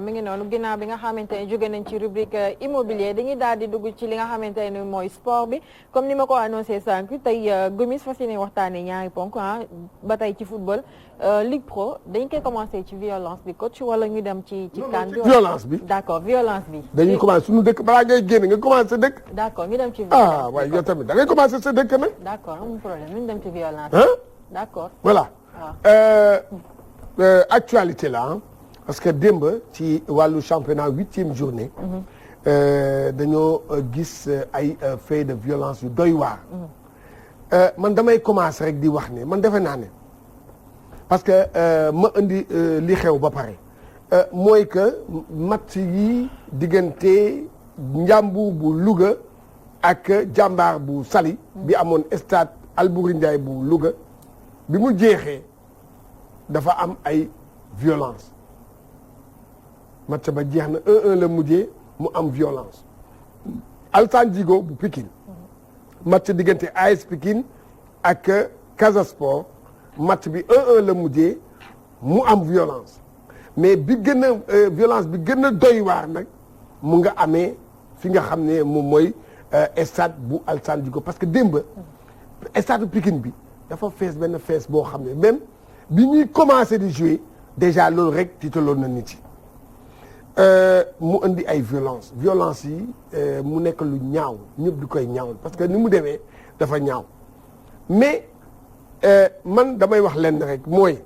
mi ngi noonu ginnaaw bi nga xamante ne jóge nañ ci rubrique immobilier dañuy daal di dugg ci li nga xamante ne mooy sport bi comme ni ma ko annoncé sànq tey Gomis fas yéene waxtaanee ñaari ponk ba tey ci football Ligue Pro dañ koy commencé ci violence bi coach wala ñu dem ci CAN bi. violence bi d'accord violence bi. dañuy commencé suñu dëkk balaa ngay génn nga commencé sa dëkk. d'accord ñu dem ci violence waaye yow tamit da ngay commencé sa dëkk nag. d'accord amul problème ñu dem ci violence. d'accord voilà. Actualité la parce que démb ci wàllu championnat 8e journée. dañoo gis ay faits de violence yu doy waar. man damay commencer rek di wax ne man defe naa ne parce que ma indi li xew ba pare mooy que match yi diggante Njàmbur bu Louga ak Jàmbaar bu Saly. bi amoon stade Albouri Ndiaye bu Louga bi mu jeexee. dafa am ay violence match ba jeex na 1-1 la mujjee mu am violence Alassane Djigo bu Pikine match diggante AS Pikine ak Casa Sport match bi 1-1 la mujjee mu am violence mais bi gën a violence bi gën a doy waar nag mu nga amee fi nga xam ne moom mooy stade bu Alassane Djigo parce que démb stade Pikine bi dafa fees benn fees boo xam ne même bi ñuy commencé di jouer déjà loolu rek tiitaloon na nit yi mu indi ay violence yi mu nekk lu ñaaw ñëpp di koy ñaawul parce que ni mu demee dafa ñaaw mais man damay wax lenn rek mooy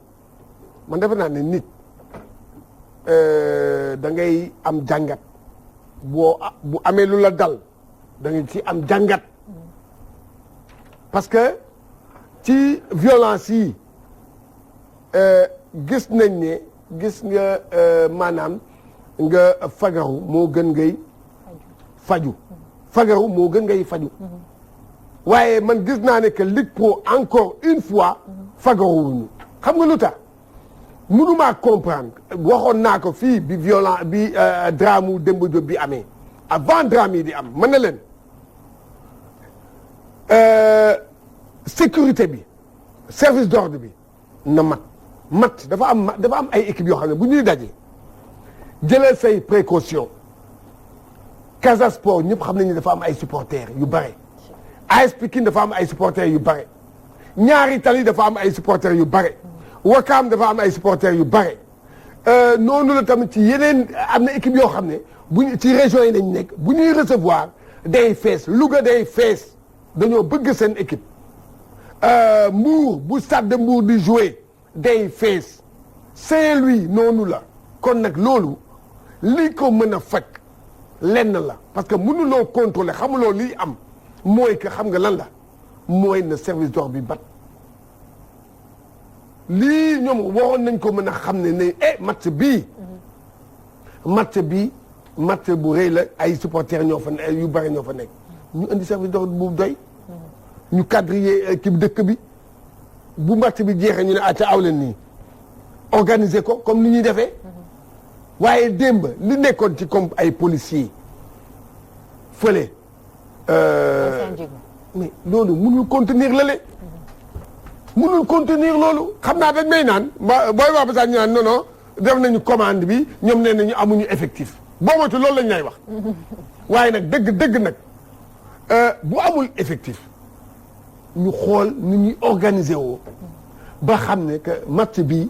man defe naa ne nit da ngay am jàngat bu amee lu la dal da ngay ci am jàngat parce que ci violence yi gis nañ ne gis nga maanaam nga fagaru moo gën ngay faju fagaru moo gën ngay faju waaye man gis naa ne que Ligue Pro encore une fois fagaruwuñu xam nga lu tax mënumaa comprendre waxoon naa ko fii bi violent bi drame Demba Diop bi amee avant drame yi di am mën na leen sécurité bi service d'ordre bi na mat dafa am ay équipes yoo xam ne bu ñuy dajee jëlee say précaution Casa Sport ñëpp xam nañu dafa am ay supporters yu bare AS Pikine dafa am ay supporters yu bare Ñaari Tali dafa am ay supporters yu bare Wakaam dafa am ay supporters yu bare noonu la tamit ci yeneen am na équipe yoo xam ne buñ ci régions yi lañ nekk bu ñuy recevoir day fees Louga day fees dañoo bëgg seen équipe Mbour bu Stade de Mbour di jouer day fees Saint-Louis noonu la kon nag loolu li ko mën a faj lenn la parce que mënuloo contrôler xamuloo liy am mooy que xam nga lan la mooy na service d'ordre bi bat lii ñoom waroon nañ ko mën a xam ne match bu rëy la ay supporters ñoo fa yu bari ñoo fa nekk ñu indi service d'ordre bu doy ñu quadriller équipe dëkk bi bu match bi jeexee ñu ne ca aw leen nii organiser ko comme ni ñuy defee waaye démb li nekkoon ci comme ay policiers fële mais loolu mënul contenir loolu xam naa dañ may naan booy wax ba sax ñu naan non def nañu commande bi ñoom nee nañu amuñu effectif boo moytu loolu lañ lay wax waaye nag dëgg nag bu amul effectif ñu xool ni ñuy organiser woo ba xam ne que match bi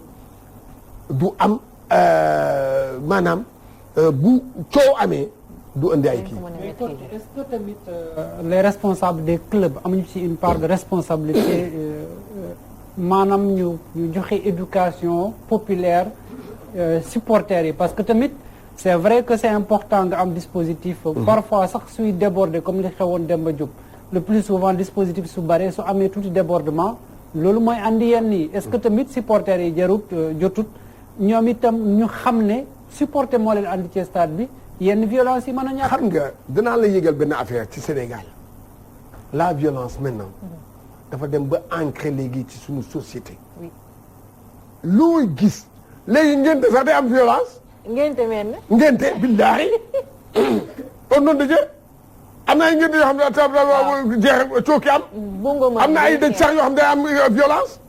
du am maanaam bu coow amee du indi ay kii. mais coach est-ce que tamit les responsables des clubs amuñu ci une part de responsabilité maanaam ñu joxe éducation populaire supporters yi parce que tamit c'est vrai que c'est important nga am dispositif. parfois sax suy déborder comme li xewoon Demba Diop. le plus souvent dispositif su bare su amee tuuti débordement loolu mooy andi yenn yi est-ce que tamit supporters yi jotut ñoom itam ñu xam ne supporter moo leen andi ci stade bi yenn violence yi mën a ñàkk. xam nga danaa la yëgal benn affaire ci Sénégal la violence maintenant dafa dem ba ancré léegi ci suñu société. looy gis léegi ngénte sax day am violence. ngénte mel na. ngénte billaahi au nom de Dieu am na ay ngénte yoo xam ne jeex cooki am. am na ay dëj sax yoo xam ne day am violence.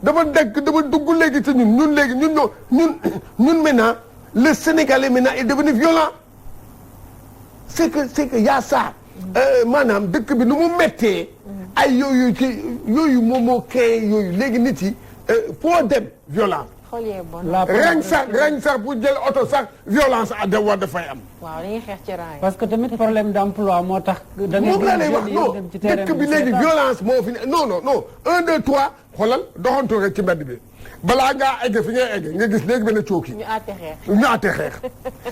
dafa dugg léegi ci ñun léegi ñun maintenant le Sénégalais maintenant est devenu violent c'est que y a ça maanaam dëkk bi nu mu méttee ay yooyu moom moo créé yooyu léegi nit yi foo dem violence xool yee bon. ren sax pour jël oto sax violence a war dafay am. waaw dañuy xeex ci rang yi. parce que tamit problème d'emploi moo tax. da ngay moom laa lay wax non dëkk bi léegi violence moo fi ne non 1 2 3 xoolal doxantu rek ci mbedd bi balaa ngaa egg fi ngay egg nga gis léegi benn cooki. ñu àtte xeex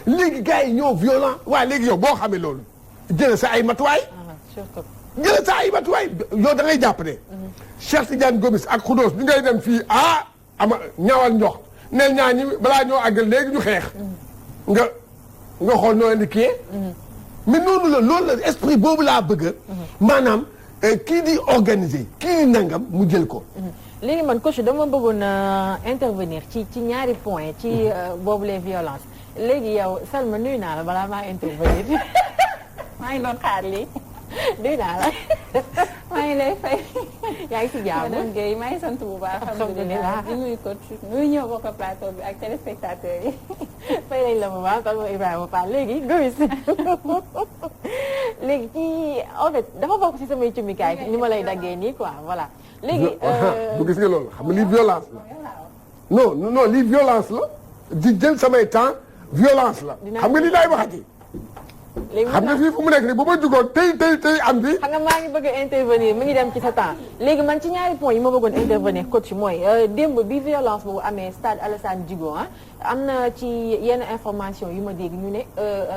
léegi gars yi ñoo violent waaye léegi yow boo xamee loolu jël sa ay matuwaay. surtout. jël sa ay matuwaay yow da ngay jàpp ne. Cheikh Tidiane Gomis ak Khoudoss bi ngay dem fii ama ñaawal njox neel ñaa ñi balaa ñoo àggal léegi ñu xeex nga xool noo indi kii mais noonu la loolu la esprit boobu laa bëgg maanaam kii di organiser kii di nangam mu jël ko léegi man coach dama bëggoon intervenir ci ñaari point ci boobu les violences léegi yow Salma nuyu naa la balaa maa intervenir maa ngi doon xaar lii nuyu naa la maa ngi lay fay. yaa ngi si jàmm madame Guèye maa ngi sant bu baax. alhamdulilah di nuyu coach nuyu ñëw bokk plateau bi ak téléspectateurs yi. fay nañ la bu baax Salma Ibrahima Fall léegi Gomis léegi ci en fait dafa bokk ci samay cumikaay ni ma lay daggee nii quoi voilà. léegi bu gis nga loolu xam nga lii violence la non lii violence la di jël samay temps violence la xam nga lii laay waxati. léegi xam nga fii fu mu nekk nii bu ma jugoon tey am bi xam nga maa ngi bëgg a intervenir mi ngi dem ci sa temps léegi man ci ñaari point yi ma bëggoon intervenir coach mooy démb bi violence boobu amee stade Alassane Djigo am na ci yenn information yu ma dégg ñu ne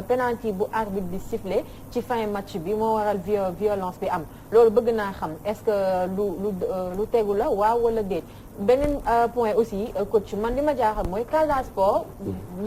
penalty bu arbitre bi sifflé ci fin match bi moo waral violence bi am loolu bëgg naa xam est-ce que lu tegu la waaw wala déet beneen point aussi coach man li ma jaaxal mooy Casa Sport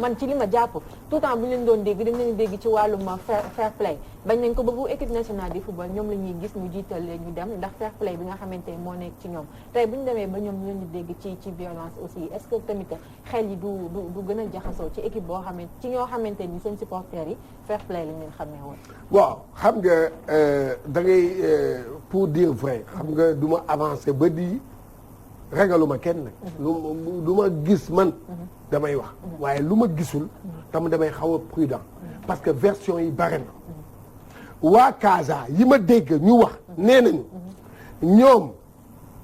man ci li ma jàpp tout le temps bu ñu leen doon dégg dañ leen dégg ci wàllum fair play bañ nañ ko ba bu équipe nationale du football ñoom la ñuy gis ñu jiital ñu dem ndax fair play bi nga xamante ni moo nekk ci ñoom tey bu ñu demee ba ñoom ñu leen di dégg ci violence aussi est-ce que tamit xel yi du gën a jaxasoo ci équipe boo xamante ci ñoo xamante ni seen supporters yi fair play lañ leen xamee woon. waaw xam nga da ngay pour dire vrai xam nga du ma avancer ba di ragaluma kenn. lu ma gis man. damay wax waaye lu ma gisul. tam damay xaw a prudent. parce que version yi bare na. waa Casa yi ma dégg ñu wax nee nañu. ñoom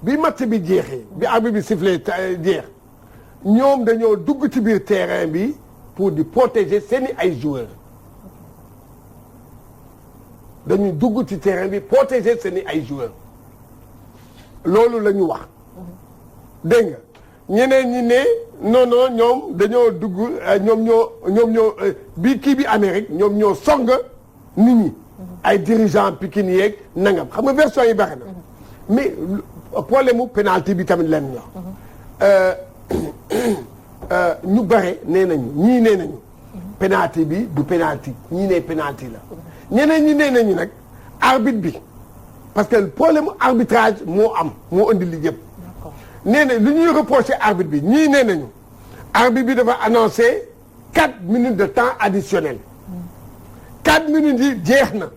bi match bi jeexee bi arbitre bi sifflé jeex. ñoom dañoo dugg ci biir terrain bi pour di protéger seeni ay joueurs dañuy dugg ci terrain bi protéger seeni ay joueurs loolu la ñu wax dégg nga ñeneen ñi ne non ñoom dañoo dugg ñoom ñoo bi kii bi Amérique ñoom ñoo song nit ñi ay dirigeants Pikine yeeg nangam xam nga version yi baax na mais problème mu penalty bi tamit leen la ñu bare nee nañu ñii nee nañu penalty bi du penalty ñii ne penalty la ñeneen ñi nee nañu nag arbitre bi parce que problème arbitrage moo moo indi li yëpp nee na lu ñuy reproché arbitre bi ñii nee nañu arbitre bi dafa annoncé 4 minutes de temps additionnel 4 minutes yi jeex na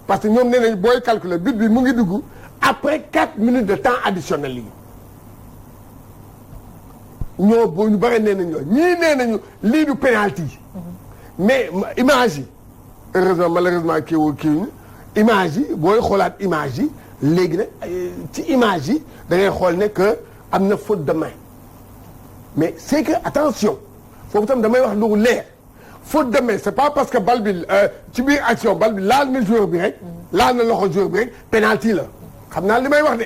parce que ñoom nee nañu booy calculer but bi mu ngi dugg après 4 minutes de temps additionnel yi ñoo boo ñu bare nee nañu ñii nee nañu lii du penalty mais image yi heureusement malheureusement kii image yi booy xoolaat image yi léegi nag ci image yi da ngay xool ne que am na faute de main mais c'est que attention foofu tam damay wax lu leer faute de main c'est pas parce que bal bi ci biir action bal bi laal na joueur bi rek laal na loxo joueur bi rek penalty la xam naa li may wax de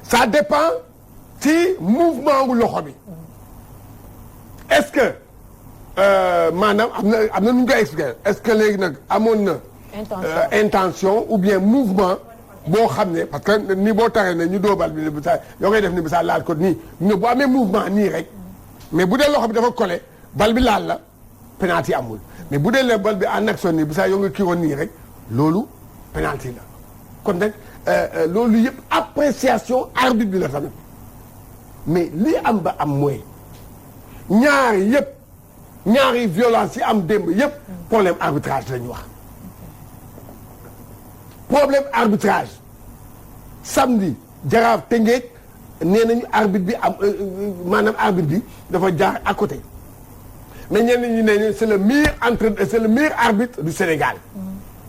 ça dépend ci mouvement wu loxo bi est-ce que maanaam am na nu ñu koy expliquer est-ce que léegi nag amoon na intention ou bien mouvement boo xam ne parce que nii boo taree ne ñu doobal bi ne bi saa yoo koy def ni bi saa laal ko nii ñu bu amee mouvement nii rek mais bu dee loxo bi dafa collé bal bi laal la penalty amul mais bu dee le bal bi en action nii bi saa yoo nga kii woon nii rek loolu penalty la kon nag loolu yëpp appréciation arbitre bi la tamit mais li am ba am mooy ñaari violence yi am démb yëpp problème arbitrage la ñu wax problème arbitrage samedi Jaraaf Tëngéej nee nañu arbitre bi am maanaam arbitre bi dafa jaar à côté mais ñenn ñi ne c'est le meilleur arbitre du Sénégal.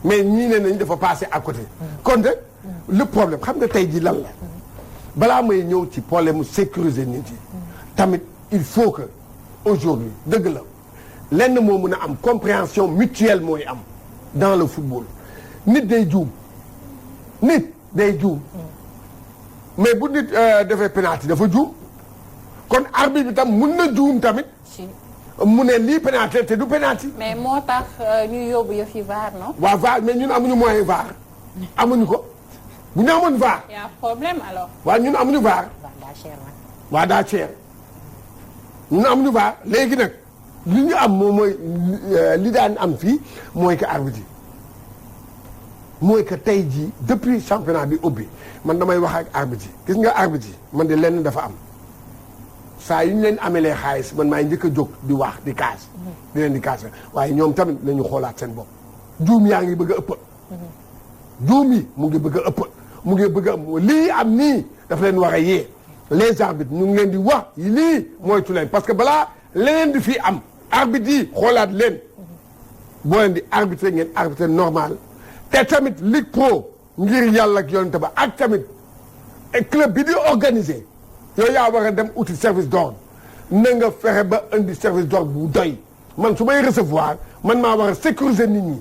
mais ñii ne nañ dafa passé à côté. kon nag le problème xam nga tey jii lan la. balaa may ñëw ci problème mu sécuriser nit yi. tamit il faut que aujourd'hui dëgg la lenn moo mën a am compréhension mutuelle mooy am dans le football nit day juum mais bu nit defee penalty dafa juum kon arbitre bi tam mun na juum tamit. mu ne lii penalty te du penalty. mais moo tax ñu yóbbu yëf yi VAR non. waaw VAR mais ñun amuñu moyen VAR amuñu ko bu ñu amoon VAR. y a problème alors. waaw ñun amuñu VAR. waaw daa cher ñun amuñu VAR léegi nag li ñu am moom mooy li daan am fii mooy que arbitre yi mooy que tey jii depuis championnat bi ubbi man damay wax ak arbitre yi gis nga arbitre yi man de lenn dafa am. saa yu ñu leen amelee xaalis man maay njëkk a jóg di wax di kaas. di leen di kaas waaye ñoom tamit nañu xoolaat seen bopp. juum yaa ngi bëgg a ëpp. juum yi mu ngi bëgg a ëpp mu ngi bëgg a lii am nii dafa leen war a yee les arbitres ñu ngi leen di wax lii moytu leen parce que balaa leneen di fii am arbitre yi xoolaat leen. boo leen di arbitrer ngeen arbitrer normal te tamit Ligue Pro ngir yàlla ak yonent ba ak tamit club bi di organiser. yooyu yaa war a dem uti service d'ordre na nga fexe ba indi service d'ordre bu doy man su may recevoir man maa war a sécuriser nit ñi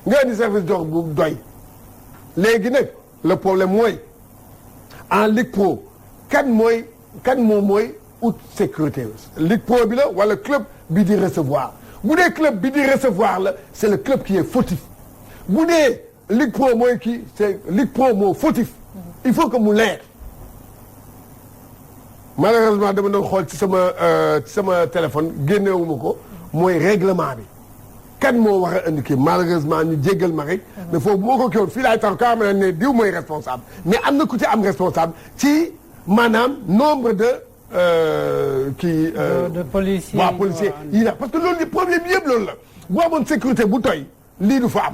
nga indi service d'ordre bu doy léegi nag le problème mooy en Ligue Pro kan moom mooy ut sécurité Ligue Pro bi la wala club bi di recevoir bu dee club bi di recevoir la c'est le club qui est fautif bu dee Ligue Pro mooy kii c'est Ligue Pro moo fautif il faut que mu leer malheureusement dama doon xool ci sama téléphone génnewuma ko mooy règlement bi kan moo war a indi kii malheureusement ñu jéggal ma rek mais foofu bu ma ko kiiwoon fii laay tax ka am ne diw mooy responsable mais am na ku ci am responsable ci maanaam nombre de kii de policiers waaw policiers yi parce que loolu problème yëpp loolu la boo amoon sécurité bu toy lii du fa am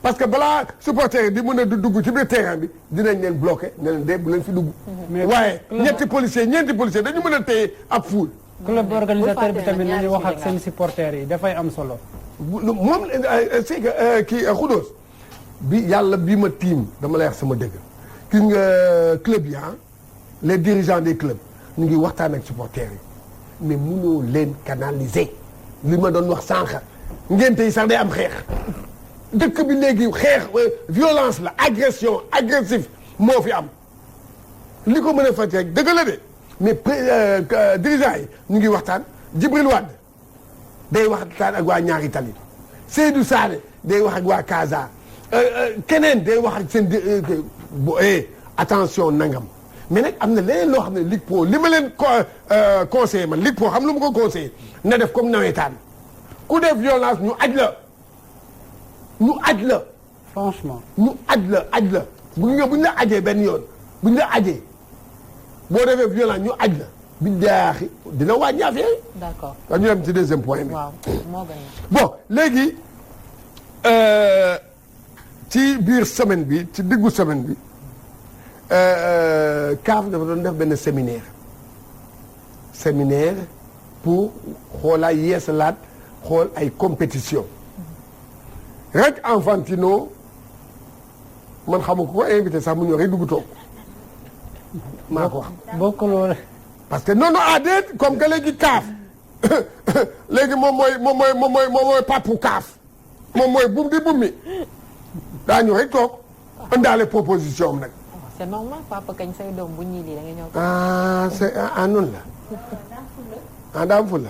parce que balaa supporter yi di mën a dugg ci biir terrain bi dinañ leen bloqué ne leen de bu leen fi dugg. waaye ñeenti policier dañu mën a téye ab foule. club organisateur bi tamit nañu wax ak seen supporters yi dafay am solo. moom c'est que kii Khoudoss bi yàlla bi ma tiim dama lay wax sama dëgg gis nga club yi les dirigeants des clubs ñu ngi waxtaan ak supporters yi mais mënoo leen canaliser li ma doon wax sànq ngénte yi sax day am xeex. dëkk bi léegi xeex violence la agression agressif moo fi am li ko mën a faj rek dëgg la de mais dirigeants yi ñu ngi waxtaan Djibril Wade day waxtaan ak waa ñaari tali Seydou Sané day wax ak waa Casa keneen day wax ak seen attention nangam mais nag am na leneen loo xam ne Ligue Pro li ma leen conseillé man Ligue Pro xam lu ma ko conseillé na def comme nawetaan ku def violence ñu aj la franchement ñu aj la bu ñu la ajee benn yoon bu ñu la ajee boo defee violence ñu aj la billaahi dina wàññi affaire yi. d'accord ñu dem ci deuxième point bi. waaw moo gën bon léegi ci biir semaine bi ci diggu semaine bi CAF dafa doon def benn séminaire pour xoolaa yeesalaat xool ay compétition rek Infantino man xam nga ko invité sax mu ñëw rek dugg toog maa ko wax. bokkuloo parce que non déet comme que léegi CAF léegi moom mooy papu CAF moom mooy bum di bum mi daa ñëw rek toog indaale proposition am nag. c'est normal papa kañ say doom bu ñii lii da nga ñëw. c'est noonu la. daa am fulla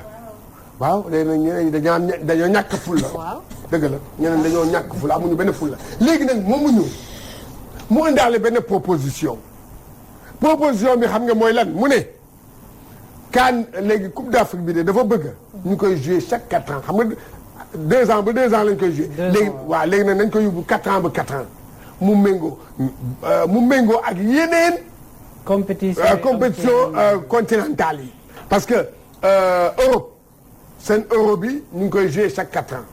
waaw léegi nag ñeneen dañoo ñàkk fulla. waaw dëgg la ñeneen dañoo ñàkk fulla amuñu benn fulla léegi nag moom mu ñëw mu indaale benn proposition bi xam nga mooy lan mu ne CAN léegi Coupe d'Afrique bi de dafa bëgg ñu koy jouer chaque 4 ans xam nga 2 ans ba 2 ans lañ koy jouer léegi waaw léegi nag nañ koy yóbbu 4 ans ba 4 ans mu méngoo ak yeneen compétition continentale yi parce que Europe seen Euro bi ñu ngi koy jouer chaque 4 ans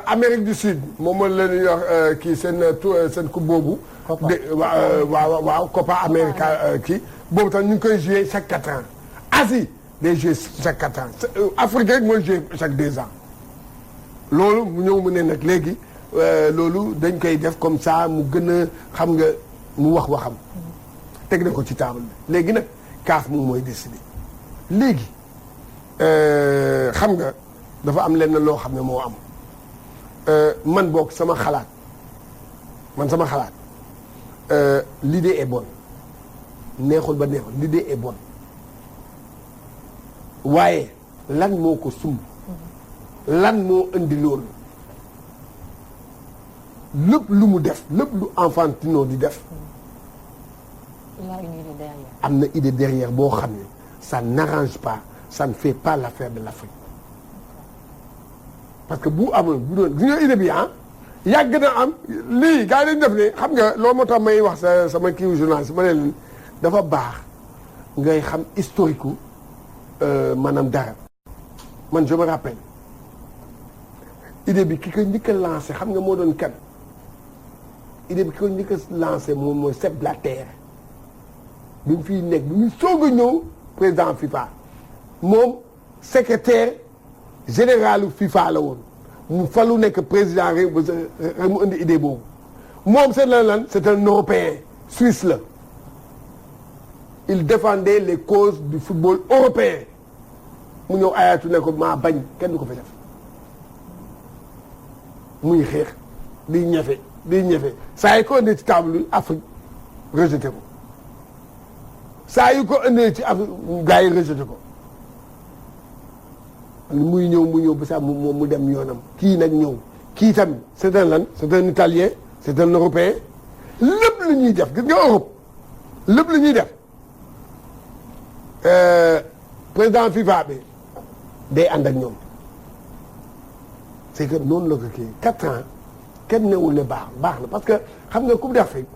Amérique du Sud moom la ñuy wax kii seen coupe boobu. waaw Copa América kii boobu tam ñu ngi koy jouer chaque 4 ans. Asie day jouer chaque 4 ans Afrique rek mooy jouer chaque 2 ans loolu mu ñëw mu ne nag léegi loolu dañ koy def comme ça mu gën a xam nga mu wax waxam teg na ko ci table bi léegi nag CAF moom mooy décider léegi xam nga dafa am lenn loo xam ne moo am man boog sama xalaat l'idée est bonne neexul ba neexul l'idée est bonne waaye lan moo ko sumb lan moo indi loolu lépp lu mu def lépp lu Infantino di def il a une idée derrière. am na idée derrière boo xam ne ça n'arrange pas ça ne fait pas l'affaire de l'Afrique parce que bu amul bu doon gis nga idée bi yàgg na am lii gars yi dañu def ne xam nga loolu moo tax may wax sama kiiwu journaliste ma ne leen dafa baax ngay xam historique u maanaam dara man je me rappelle idée bi ki ko njëkk a lancé xam nga moo doon kan idée bi ki ko njëkk a lancé moom mooy Sepp Blatter bi mu fiy nekk bi muy soog a ñëw président FIFA moom secrétaire généralu FIFA la woon mu falu nekk président rek mu indi idée boobu moom c'est lan c'est un Européen suisse la il défendait les causes du football européen mu ñëw ayatu ne ko maa bañ kenn du ko fi def muy xeex di ñefe saa yi ko indee ci table Afrique rejeté ko saa yu ko indee ci Afrique gars yi rejeté ko muy ñëw ba sax mu dem yoonam kii nag ñëw kii tamit c'est un lan c'est un Italien c'est un Européen lépp lu ñuy def gis nga Europe lépp lu ñuy def président FIFA bi day ànd ak ñoom c'est que noonu la ko kii 4 ans kenn newul ne baax na parce que xam nga Coupe d'Afrique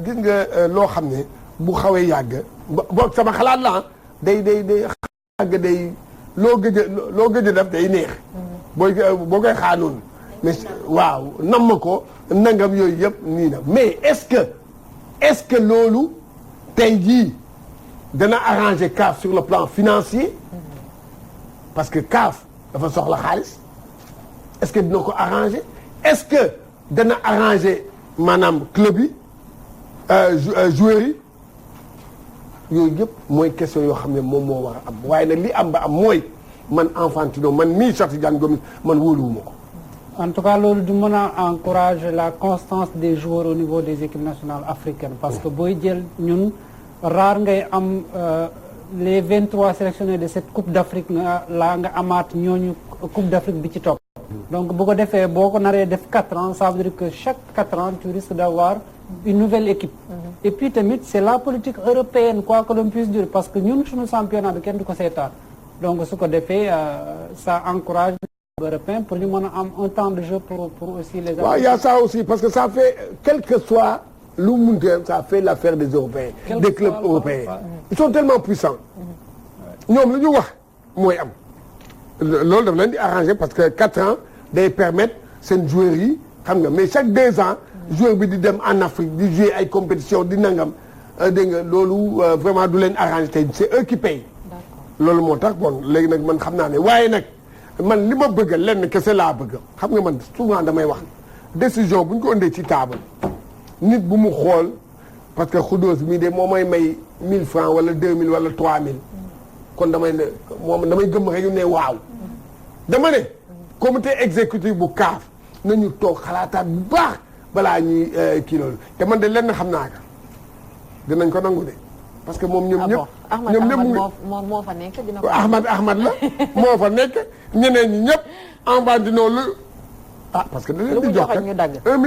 gis nga loo xam ne bu xawee yàgg boog sama xalaat la day yàgg day loo gëj a def day neex. boo koy xaanoon mais waaw nam ko nangam yooyu yëpp nii na mais est-ce que loolu tey jii dana arranger CAF sur le plan financier parce que CAF dafa soxla xaalis est-ce que dina ko arranger est-ce que dana arranger maanaam club yi joueurs yi yooyu yëpp mooy question yoo xam ne moom moo war a am waaye nag li am ba am mooy man Infantino man mii Cheikh Tidiane Gomis man wóoluwuma ko. en tout cas loolu du mën a encourager la constance des joueurs au niveau des équipes nationales africaines parce que booy jël ñun rare ngay am les 23 sélectionnés de cette Coupe d'Afrique nga amaat ñooñu Coupe d'Afrique bi ci topp. donc bu ko defee boo ko naree def 4 ans ça veut dire que chaque 4 ans tu risques d'avoir une nouvelle équipe. et puis tamit c'est la politique européenne quoi que l'on puisse dire parce que ñun suñu championnat bi kenn du ko seetaan donc su ko defee ça encourage les Européens pour ñu mën a am un temps de jeu pour aussi les. waaw y a ça aussi parce que ça fait quel que soit lu mu munti ça fait l'affaire des Européens. des clubs européens. ils sont tellement puissants. ñoom lu ñu wax mooy am. loolu daf leen di arranger parce que 4 ans day permettre seen joueurs yi xam nga mais chaque 2 ans. joueur bi di dem en Afrique di jouer ay compétition di nangam dégg nga loolu vraiment du leen arranger tey c'est eux qui payent. loolu moo tax bon léegi nag man xam naa ne waaye nag man li ma bëgg lenn kese laa bëgg xam nga man souvent damay wax décision bu ñu ko indee ci table nit bu mu xool parce que Khoudoss mii de moo may 1000 francs wala 2000 wala 3000 kon damay ne moom damay gëm rek ne waaw dama ne comité exécutif bu CAF nañu toog xalaataat bu baax balaa ñuy kii loolu te man de lenn xam naa ko dinañ ko nangu de parce que moom ñoom ñëpp. ñoom ñëpp moo fa nekk dina ko. Ahmad la moo fa nekk ñeneen ñi ñëpp Infantino lu parce que da leen di jox kat 1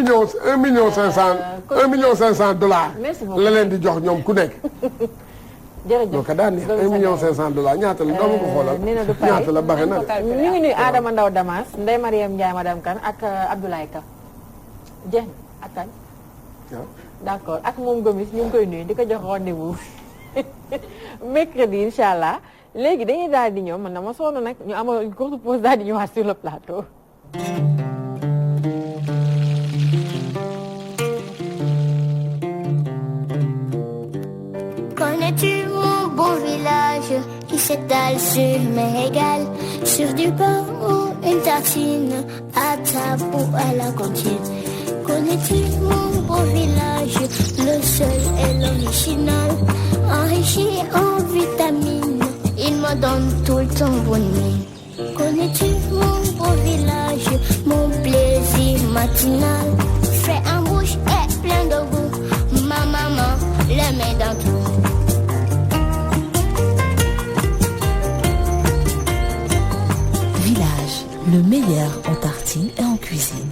million 500 dollars. la leen di jox ñoom ku nekk. jërëjëf donc daan neex 1 million 500 dollars ñaata la doo ma ko xoolal. nee na du pare ñaata la baaxee na de. ñu ngi nuyu Adama Ndaw Damas Ndeye Mariam Ndiaye madame Kane ak Abdoulaye Ka jeex na ak kan. waaw d'accord ak moom Gomis ñu ngi koy nuyu di ko jox rendez-vous mercredi incha allah léegi dañuy daal di ñëw man dama sonn nag ñu amoon une courte pause daal di ñëwaat sur le plateau. Connais-tu mon beau village qui s'étale sur mes régales, sur du pain ou une tartine, à table ou à la cantine. Connais-tu mon beau village, le seul et l'original, enrichi en vitamines, il me donne tout le temps bonne mine. Connais-tu mon beau village, mon plaisir matinal, frais en bouche et plein de goût, ma maman le met dans tout. Village, le meilleur en tartines et en cuisine.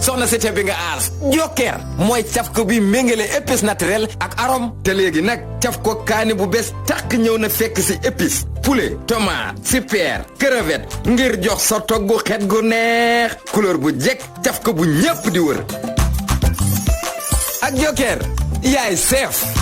soxna si ca bi nga aar Joker mooy caf ko bi méngale épice naturel ak arôme te léegi nag caf ko kaani bu bees tàq ñëw na fekk si épice poulet tomate super crevette ngir jox sa togg xet gu neex couleur bu jekk caf ko bu ñépp di wër ak Joker yaay chef